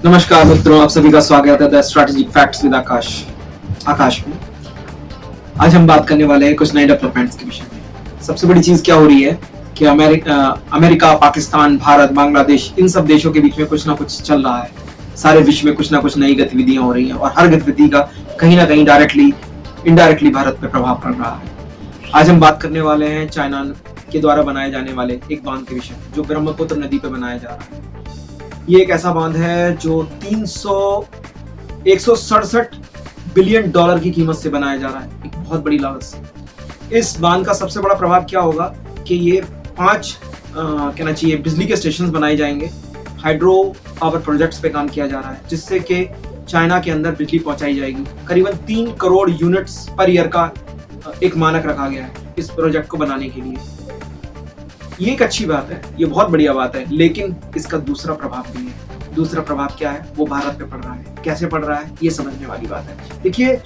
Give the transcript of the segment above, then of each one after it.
नमस्कार मित्रों, आप सभी का स्वागत है द स्ट्रैटेजिक फैक्ट्स विद आकाश में। आज हम बात करने वाले हैं कुछ नए डेवलपमेंट्स के विषय में। सबसे बड़ी चीज क्या हो रही है कि अमेरिका, पाकिस्तान, भारत, बांग्लादेश, इन सब देशों के बीच में कुछ ना कुछ चल रहा है। सारे विश्व में कुछ ना कुछ नई गतिविधियां हो रही हैं और हर गतिविधि का कहीं ना कहीं डायरेक्टली इनडायरेक्टली भारत पे प्रभाव पड़ रहा है। आज हम बात करने वाले हैं चाइना के द्वारा बनाए जाने वाले एक बांध के विषय में, जो ब्रह्मपुत्र नदी पे बनाया जा रहा है। ये एक ऐसा बांध है जो 167 बिलियन डॉलर की कीमत से बनाया जा रहा है, एक बहुत बड़ी लागत से। इस बांध का सबसे बड़ा प्रभाव क्या होगा कि ये 5 कहना चाहिए बिजली के स्टेशन बनाए जाएंगे। हाइड्रो पावर प्रोजेक्ट्स पे काम किया जा रहा है, जिससे कि चाइना के अंदर बिजली पहुंचाई जाएगी। करीबन 3 करोड़ यूनिट्स पर ईयर का एक मानक रखा गया है इस प्रोजेक्ट को बनाने के लिए। ये एक अच्छी बात है, ये बहुत बढ़िया बात है, लेकिन इसका दूसरा प्रभाव भी है। दूसरा प्रभाव क्या है, वो भारत पे पड़ रहा है। कैसे पड़ रहा है, ये समझने वाली बात है। देखिए,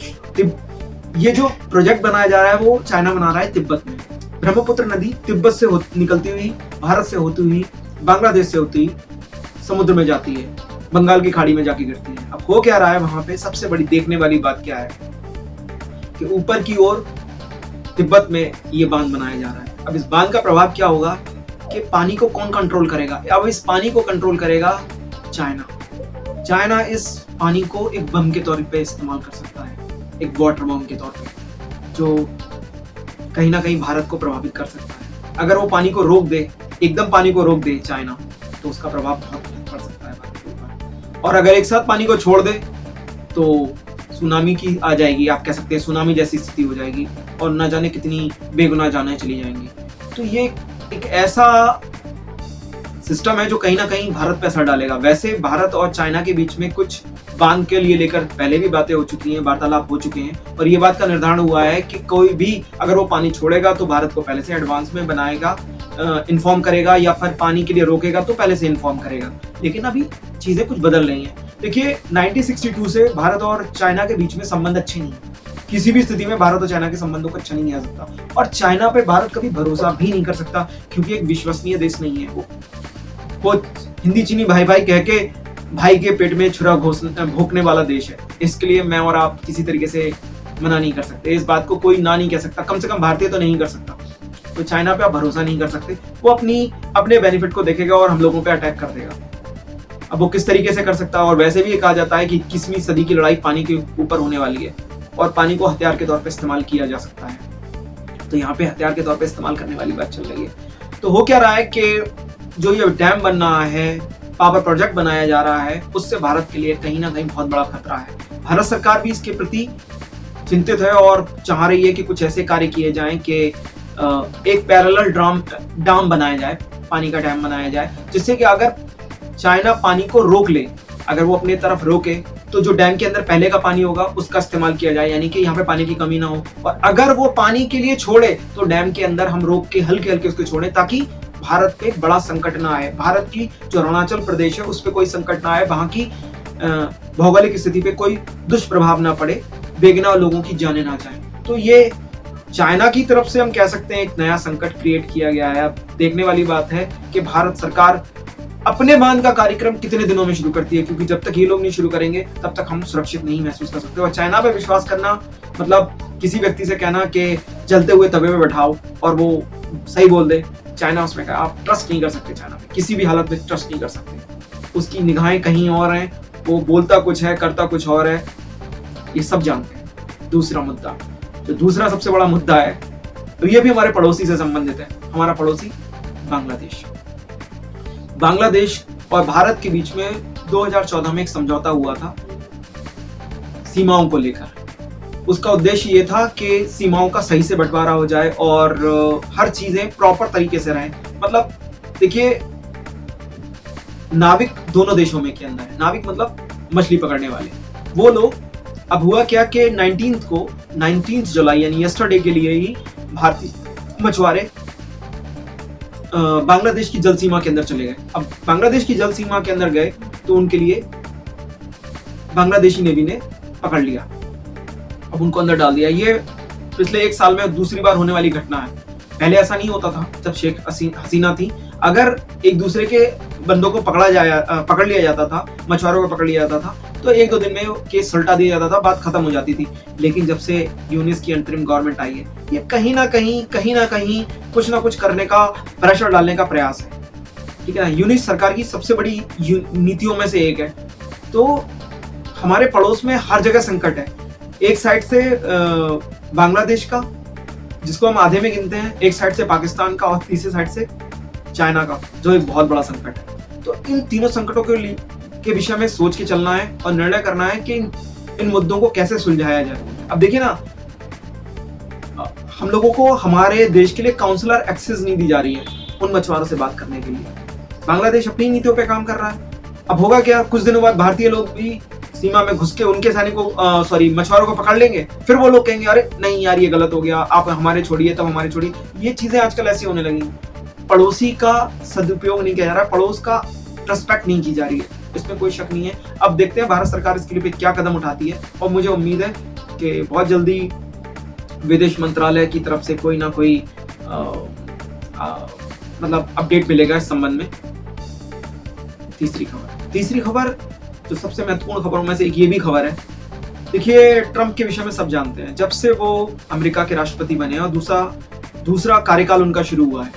ये जो प्रोजेक्ट बनाया जा रहा है वो चाइना बना रहा है तिब्बत में। ब्रह्मपुत्र नदी तिब्बत से निकलती हुई, भारत से होती हुई, बांग्लादेश से होती हुई समुद्र में जाती है, बंगाल की खाड़ी में जाके गिरती है। अब हो क्या रहा है वहां पे, सबसे बड़ी देखने वाली बात क्या है कि ऊपर की ओर तिब्बत में ये बांध बनाया जा रहा है। अब इस बांध का प्रभाव क्या होगा कि पानी को कौन कंट्रोल करेगा। अब इस पानी को कंट्रोल करेगा चाइना। चाइना इस पानी को एक बम के तौर पे इस्तेमाल कर सकता है, एक वाटर बम के तौर पे, जो कहीं ना कहीं भारत को प्रभावित कर सकता है। अगर वो पानी को रोक दे, एकदम पानी को रोक दे चाइना, तो उसका प्रभाव बहुत पड़ सकता है भारत के ऊपर। और अगर एक साथ पानी को छोड़ दे तो सुनामी की आ जाएगी, आप कह सकते हैं सुनामी जैसी स्थिति हो जाएगी और न जाने कितनी बेगुनाह जानें चली जाएंगी। तो ये एक ऐसा सिस्टम है जो कहीं ना कहीं भारत पे असर डालेगा। वैसे भारत और चाइना के बीच में कुछ बांध के लिए लेकर पहले भी बातें हो चुकी हैं, वार्तालाप हो चुके हैं, और ये बात का निर्धारण हुआ है कि कोई भी अगर वो पानी छोड़ेगा तो भारत को पहले से एडवांस में बनाएगा, इन्फॉर्म करेगा, या फिर पानी के लिए रोकेगा तो पहले से इन्फॉर्म करेगा। लेकिन अभी चीजें कुछ बदल रही हैं। देखिए, 1962 से भारत और चाइना के बीच में संबंध अच्छे नहीं है। किसी भी स्थिति में भारत और चाइना के संबंधों को अच्छा नहीं आ सकता, और चाइना पे भारत कभी भरोसा भी नहीं कर सकता, क्योंकि एक विश्वसनीय देश नहीं है वो हिंदी चीनी भाई भाई कह के भाई के पेट में छुरा भोंकने वाला देश है। इसके लिए मैं और आप किसी तरीके से मना नहीं कर सकते, इस बात को कोई ना नहीं कह सकता, कम से कम भारतीय तो नहीं कर सकता। तो चाइना पे आप भरोसा नहीं कर सकते, वो अपने बेनिफिट को देखेगा और हम लोगों पे अटैक कर देगा। अब वो किस तरीके से कर सकता है, और वैसे भी ये कहा जाता है कि 21वीं सदी की लड़ाई पानी के ऊपर होने वाली है और पानी को हथियार के तौर पे इस्तेमाल किया जा सकता है। तो यहाँ पे हथियार के तौर पे इस्तेमाल करने वाली बात चल रही है। तो हो क्या रहा है कि जो ये डैम बन रहा है, पावर प्रोजेक्ट बनाया जा रहा है, उससे भारत के लिए कहीं ना कहीं बहुत बड़ा खतरा है। भारत सरकार भी इसके प्रति चिंतित है और चाह रही है कि कुछ ऐसे कार्य किए जाएं कि एक पैरेलल डैम बनाया जाए, पानी का डैम बनाया जाए, जिससे कि अगर चाइना पानी को रोक ले, अगर वो अपने तरफ रोके, तो जो डैम के अंदर पहले का पानी होगा उसका इस्तेमाल किया जाए, यानी कि यहाँ पे पानी की कमी ना हो। और अगर वो पानी के लिए छोड़े तो डैम के अंदर हम रोक के हल्के हल्के उसको छोड़े, ताकि भारत पे बड़ा संकट ना आए। भारत की जो अरुणाचल प्रदेश है उस पे कोई संकट ना आए, वहां की भौगोलिक स्थिति पे कोई दुष्प्रभाव ना पड़े, बेगुनाह लोगों की जाने ना जाए। तो ये चाइना की तरफ से हम कह सकते हैं एक नया संकट क्रिएट किया गया है। अब देखने वाली बात है कि भारत सरकार अपने बांध का कार्यक्रम कितने दिनों में शुरू करती है, क्योंकि जब तक ये लोग नहीं शुरू करेंगे तब तक हम सुरक्षित नहीं महसूस कर सकते। और चाइना पे विश्वास करना मतलब किसी व्यक्ति से कहना कि जलते हुए तवे पे बैठाओ और वो सही बोल दे, चाइना उसमें का आप ट्रस्ट नहीं कर सकते। चाइना में किसी भी हालत में ट्रस्ट नहीं कर सकते, उसकी निगाहें कहीं और हैं, वो बोलता कुछ है करता कुछ और है, ये सब जानते हैं। दूसरा मुद्दा, जो दूसरा सबसे बड़ा मुद्दा है, तो ये भी हमारे पड़ोसी से संबंधित है। हमारा पड़ोसी बांग्लादेश। बांग्लादेश और भारत के बीच में 2014 में एक समझौता हुआ था सीमाओं को लेकर। उसका उद्देश्य ये था कि सीमाओं का सही से बंटवारा हो जाए और हर चीजें प्रॉपर तरीके से रहें। मतलब देखिए, नाविक दोनों देशों में के अंदर है। नाविक मतलब मछली पकड़ने वाले वो लोग। अब हुआ क्या कि 19 जुलाई यानी यस्टरडे के लिए ही भारतीय मछुआरे बांग्लादेश की जल सीमा के अंदर चले गए। अब बांग्लादेश की जल सीमा के अंदर गए तो उनके लिए बांग्लादेशी नेवी ने पकड़ लिया, अब उनको अंदर डाल दिया। ये पिछले 1 साल में दूसरी बार होने वाली घटना है। पहले ऐसा नहीं होता था जब शेख हसीना थी। अगर एक दूसरे के बंदों को पकड़ लिया जाता था, मछुआरों को पकड़ लिया जाता था, तो 1-2 दिन में केस सुलटा दिया जाता था, बात खत्म हो जाती थी। लेकिन जब से यूनिस की अंतरिम गवर्नमेंट आई है, ये कहीं ना कहीं कुछ ना कुछ करने का, प्रेशर डालने का प्रयास है, ठीक है ना। यूनिस सरकार की सबसे बड़ी नीतियों में से एक है। तो हमारे पड़ोस में हर जगह संकट है। एक साइड से बांग्लादेश का, जिसको हम आधे में गिनते हैं, एक साइड से पाकिस्तान का, और तीसरे साइड से चाइना का, जो एक बहुत बड़ा संकट है। तो इन तीनों संकटों के विषय में सोच के चलना है और निर्णय करना है कि इन मुद्दों को कैसे सुलझाया जाए। अब देखिए ना, हम लोगों को हमारे देश के लिए काउंसलर एक्सेस नहीं दी जा रही है उन मछुआरों से बात करने के लिए। बांग्लादेश अपनी नीतियों पे काम कर रहा है। अब होगा क्या, कुछ दिनों बाद भारतीय लोग भी सीमा में घुस के उनके मछुआरों को पकड़ लेंगे, फिर वो लोग कहेंगे अरे नहीं यार ये गलत हो गया, आप हमारे छोड़िए, तब हमारे छोड़िए। ये चीजें आजकल ऐसी होने लगी। पड़ोसी का सदुपयोग नहीं किया जा रहा है, पड़ोस का रिस्पेक्ट नहीं की जा रही है, इसमें कोई शक नहीं है। अब देखते हैं भारत सरकार इसके लिए क्या कदम उठाती है, और मुझे उम्मीद है कि बहुत जल्दी विदेश मंत्रालय की तरफ से कोई ना कोई मतलब अपडेट मिलेगा इस संबंध में। तीसरी खबर जो सबसे महत्वपूर्ण खबरों में से एक ये भी खबर है। देखिए, ट्रंप के विषय में सब जानते हैं। जब से वो अमेरिका के राष्ट्रपति बने और दूसरा कार्यकाल उनका शुरू हुआ है,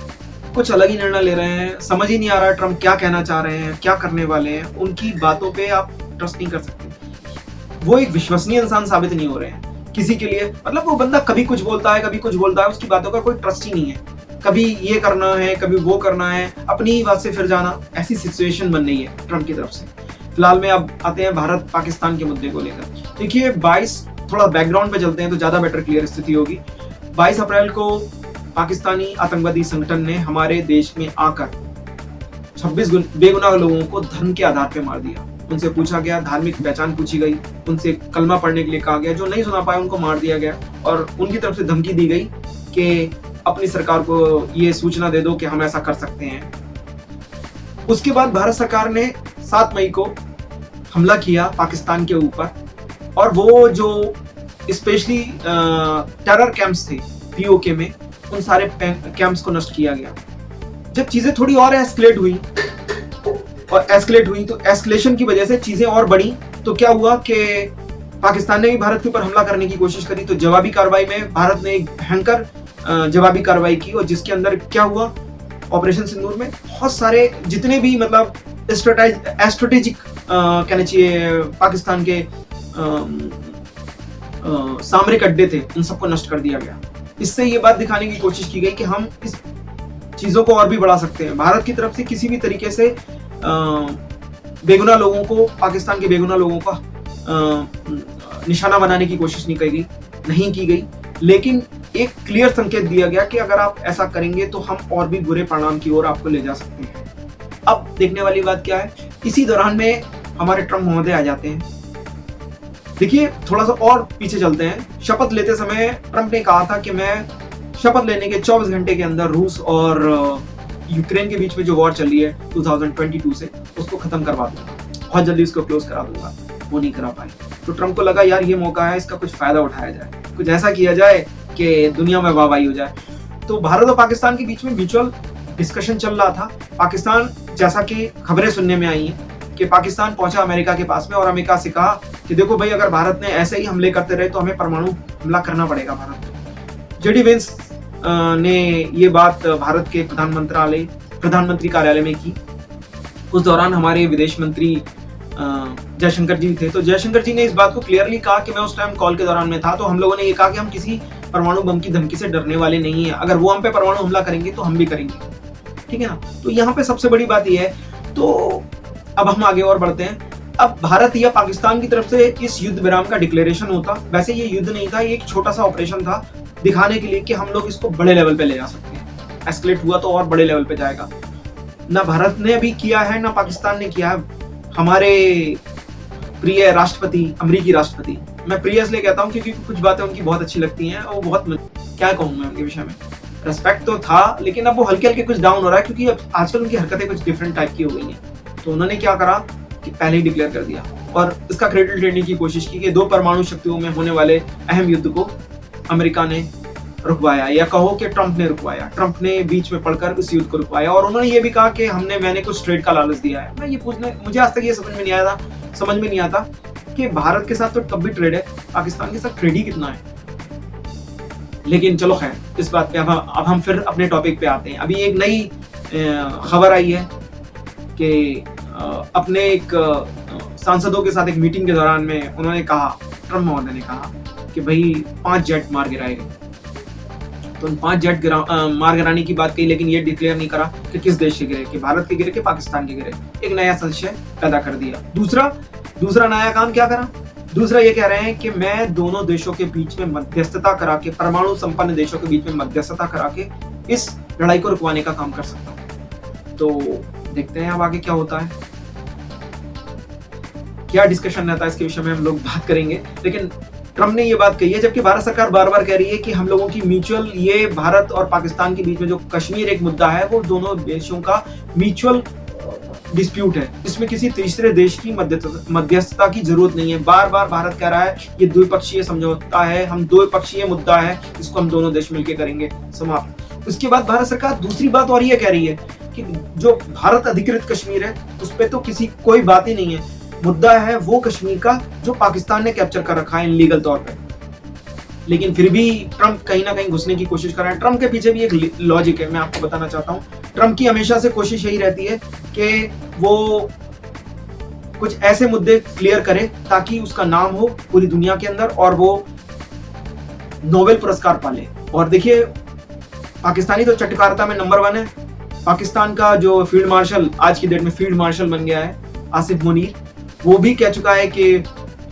कुछ अलग ही निर्णय ले रहे हैं। समझ ही नहीं आ रहा है ट्रंप क्या कहना चाह रहे हैं, क्या करने वाले हैं। उनकी बातों पे आप ट्रस्ट नहीं कर सकते। वो एक विश्वसनीय इंसान साबित नहीं हो रहे हैं किसी के लिए। मतलब वो बंदा कभी कुछ बोलता है, कभी कुछ बोलता है, उसकी बातों का कोई ट्रस्ट ही नहीं है। कभी ये करना है, कभी वो करना है, अपनी ही बात से फिर जाना, ऐसी सिचुएशन बन रही है ट्रंप की तरफ से। फिलहाल में अब आते हैं भारत पाकिस्तान के मुद्दे को लेकर। देखिए, 22 थोड़ा बैकग्राउंड पे चलते हैं तो ज्यादा बेटर क्लियर स्थिति होगी। 22 अप्रैल को पाकिस्तानी आतंकवादी संगठन ने हमारे देश में आकर 26 बेगुनाह लोगों को धर्म के आधार पर मार दिया। उनसे पूछा गया, धार्मिक पहचान पूछी गई, उनसे कलमा पढ़ने के लिए कहा गया। जो नहीं सुना पाए उनको मार दिया गया, और उनकी तरफ से धमकी दी गई कि अपनी सरकार को ये सूचना दे दो कि हम ऐसा कर सकते हैं। उसके बाद भारत सरकार ने 7 मई को हमला किया पाकिस्तान के ऊपर, और वो जो स्पेशली टेरर कैंप्स थे पीओके में, उन सारे कैंप्स को नष्ट किया गया। जब चीजें थोड़ी और एस्केलेट हुई तो एस्केलेशन की वजह से चीजें और बढ़ी। तो क्या हुआ कि पाकिस्तान ने भी भारत के ऊपर हमला करने की कोशिश करी। तो जवाबी कार्रवाई में भारत ने एक भयंकर जवाबी कार्रवाई की, और जिसके अंदर क्या हुआ, ऑपरेशन सिंदूर में बहुत सारे जितने भी मतलब स्ट्रेटेजिक कहना चाहिए पाकिस्तान के सामरिक अड्डे थे, उन सबको नष्ट कर दिया गया। इससे ये बात दिखाने की कोशिश की गई कि हम इस चीजों को और भी बढ़ा सकते हैं। भारत की तरफ से किसी भी तरीके से बेगुनाह लोगों को, पाकिस्तान के बेगुनाह लोगों का निशाना बनाने की कोशिश नहीं की गई, लेकिन एक क्लियर संकेत दिया गया कि अगर आप ऐसा करेंगे तो हम और भी बुरे परिणाम की ओर आपको ले जा सकते हैं। अब देखने वाली बात क्या है, इसी दौरान में हमारे ट्रंप महोदय आ जाते हैं। देखिए, थोड़ा सा और पीछे चलते हैं। शपथ लेते समय ट्रंप ने कहा था कि मैं शपथ लेने के 24 घंटे के अंदर रूस और यूक्रेन के बीच में जो वॉर चल रही है 2022 से, उसको खत्म करवा दूंगा, बहुत जल्दी उसको क्लोज करा दूंगा। वो नहीं करा पाए। तो ट्रंप को लगा यार ये मौका है, इसका कुछ फायदा उठाया जाए, कुछ ऐसा किया जाए कि दुनिया में वाहवाही हो जाए। तो भारत और पाकिस्तान के बीच में म्यूचुअल डिस्कशन चल रहा था। पाकिस्तान, जैसा कि खबरें सुनने में आई हैं, कि पाकिस्तान पहुंचा अमेरिका के पास में और अमेरिका से कहा कि देखो भाई, अगर भारत ने ऐसे ही हमले करते रहे तो हमें परमाणु हमला करना पड़ेगा भारत में। जेडी वेंस ने ये बात भारत के प्रधानमंत्री कार्यालय में की। उस दौरान हमारे विदेश मंत्री जयशंकर जी थे। तो जयशंकर जी ने इस बात को क्लियरली कहा कि मैं उस टाइम कॉल के दौरान में था, तो हम लोगों ने ये कहा कि हम किसी परमाणु बम की धमकी से डरने वाले नहीं है। अगर वो हम पे परमाणु हमला करेंगे तो हम भी करेंगे, ठीक है ना। तो यहाँ पे सबसे बड़ी बात यह है। तो अब हम आगे और बढ़ते हैं। अब भारत या पाकिस्तान की तरफ से इस युद्ध विराम का डिक्लेरेशन होता। वैसे ये युद्ध नहीं था, ये एक छोटा सा ऑपरेशन था दिखाने के लिए कि हम लोग इसको बड़े लेवल पे ले जा सकते हैं। एस्केलेट हुआ तो और बड़े लेवल पे जाएगा। ना भारत ने अभी किया है, ना पाकिस्तान ने किया है। हमारे प्रिय राष्ट्रपति, अमेरिकी राष्ट्रपति, मैं प्रिय इसलिए कहता हूँ क्योंकि कुछ बातें उनकी बहुत अच्छी लगती हैं और बहुत, क्या कहूँ मैं उनके विषय में, रेस्पेक्ट तो था, लेकिन अब वो हल्के हल्के कुछ डाउन हो रहा है क्योंकि अब आजकल उनकी हरकतें कुछ डिफरेंट टाइप की हो गई हैं। तो उन्होंने क्या करा कि पहले ही डिक्लेयर कर दिया और इसका क्रेडिट लेने की कोशिश की कि 2 परमाणु शक्तियों में होने वाले अहम युद्ध को अमेरिका ने रुकवाया, या कहो कि ट्रंप ने रुकवाया। ट्रंप ने बीच में पड़कर इस युद्ध को रुकवाया और उन्होंने ये भी कहा कि मैंने कुछ ट्रेड का लालच दिया है। मैं ये मुझे आज तक ये समझ में नहीं आता कि भारत के साथ तो तब भी ट्रेड है, पाकिस्तान के साथ ट्रेड ही कितना है। लेकिन चलो खैर, इस बात पे अब हम फिर अपने टॉपिक पे आते हैं। अभी एक नई खबर आई है कि अपने एक सांसदों के साथ एक मीटिंग के दौरान में उन्होंने कहा, ट्रंप महोदय ने कहा कि भाई 5 जेट मार गिराए गए। तो उन 5 जेट मार गिराने की बात कही, लेकिन ये डिक्लेयर नहीं करा कि किस देश के गिरे, कि भारत के गिरे कि पाकिस्तान के गिरे। एक नया संशय पैदा कर दिया। दूसरा नया काम क्या करा? दूसरा ये कह रहे हैं कि मैं दोनों देशों के बीच में मध्यस्थता करा के, परमाणु संपन्न देशों के बीच में मध्यस्थता करा के इस लड़ाई को रुकवाने का काम कर सकता हूं। तो देखते हैं अब आगे क्या होता है, क्या डिस्कशन रहता है इसके विषय में हम लोग बात करेंगे। लेकिन ट्रंप ने ये बात कही है, जबकि भारत सरकार बार बार कह रही है कि हम लोगों की म्यूचुअल, ये भारत और पाकिस्तान के बीच में जो कश्मीर एक मुद्दा है वो दोनों देशों का म्यूचुअल डिस्प्यूट है, इसमें किसी तीसरे देश की मध्यस्थता की जरूरत नहीं है। बार बार भारत कह रहा है ये द्विपक्षीय समझौता है, हम द्विपक्षीय मुद्दा है, इसको हम दोनों देश मिलकर करेंगे, समाप्त। उसके बाद भारत सरकार दूसरी बात और ये कह रही है कि जो भारत अधिकृत कश्मीर है उस पर तो कोई बात ही नहीं है, मुद्दा है वो कश्मीर का जो पाकिस्तान ने कैप्चर कर रखा है इनलीगल तौर पे। लेकिन फिर भी ट्रंप कहीं ना कहीं घुसने की कोशिश कर रहा है। ट्रंप के पीछे भी एक लॉजिक है, मैं आपको बताना चाहता हूँ। ट्रंप की हमेशा से कोशिश यही रहती है कि वो कुछ ऐसे मुद्दे क्लियर करे ताकि उसका नाम हो पूरी दुनिया के अंदर और वो नोबेल पुरस्कार पाले। और देखिए, पाकिस्तानी तो चटकारता में नंबर 1 है। पाकिस्तान का जो फील्ड मार्शल, आज की डेट में फील्ड मार्शल बन गया है, आसिफ मुनीर, वो भी कह चुका है कि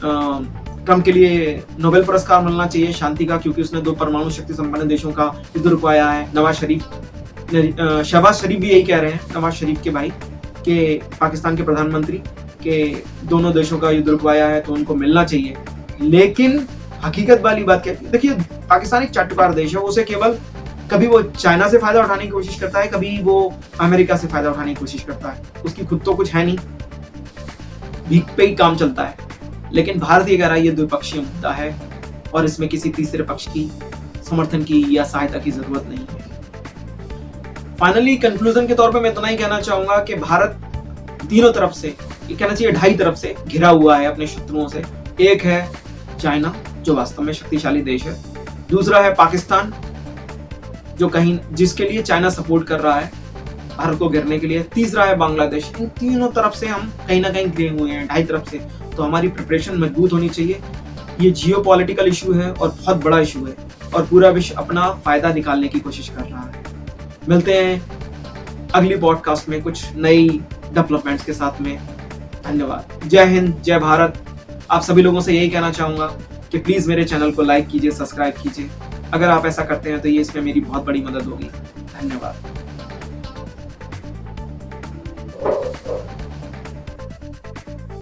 ट्रंप के लिए नोबेल पुरस्कार मिलना चाहिए शांति का, क्योंकि उसने 2 परमाणु शक्ति संपन्न देशों का युद्ध रुकवाया है। शहबाज शरीफ भी यही कह रहे हैं, नवाज शरीफ के भाई, कि पाकिस्तान के प्रधानमंत्री, के दोनों देशों का युद्ध रुकवाया है तो उनको मिलना चाहिए। लेकिन हकीकत वाली बात क्या है, देखिए पाकिस्तान एक चटकार देश है, उसे केवल कभी वो चाइना से फायदा उठाने की कोशिश करता है, कभी वो अमेरिका से फायदा उठाने की कोशिश करता है। उसकी खुद तो कुछ है नहीं, भीख पे ही काम चलता है। लेकिन भारत ये कह रहा है ये द्विपक्षीय मुद्दा है और इसमें किसी तीसरे पक्ष की समर्थन की या सहायता की जरूरत नहीं है। फाइनली कंक्लूजन के तौर पे मैं इतना ही कहना चाहूंगा कि भारत तीनों तरफ से, ये कहना चाहिए 2.5 तरफ से घिरा हुआ है अपने शत्रुओं से। एक है चाइना, जो वास्तव में शक्तिशाली देश है। दूसरा है पाकिस्तान, जिसके लिए चाइना सपोर्ट कर रहा है भारत को घेरने के लिए। तीसरा है बांग्लादेश। इन तीनों तरफ से हम कहीं ना कहीं घिरे हुए हैं, 2.5 तरफ से। तो हमारी प्रिपरेशन मजबूत होनी चाहिए। ये जियोपॉलिटिकल इशू है और बहुत बड़ा इशू है और पूरा विश्व अपना फायदा निकालने की कोशिश कर रहा है। मिलते हैं अगली पॉडकास्ट में कुछ नई डेवलपमेंट्स के साथ में। धन्यवाद। जय हिंद, जय भारत। आप सभी लोगों से यही कहना चाहूंगा कि प्लीज मेरे चैनल को लाइक कीजिए, सब्सक्राइब कीजिए। अगर आप ऐसा करते हैं तो ये इसमें मेरी बहुत बड़ी मदद होगी। धन्यवाद।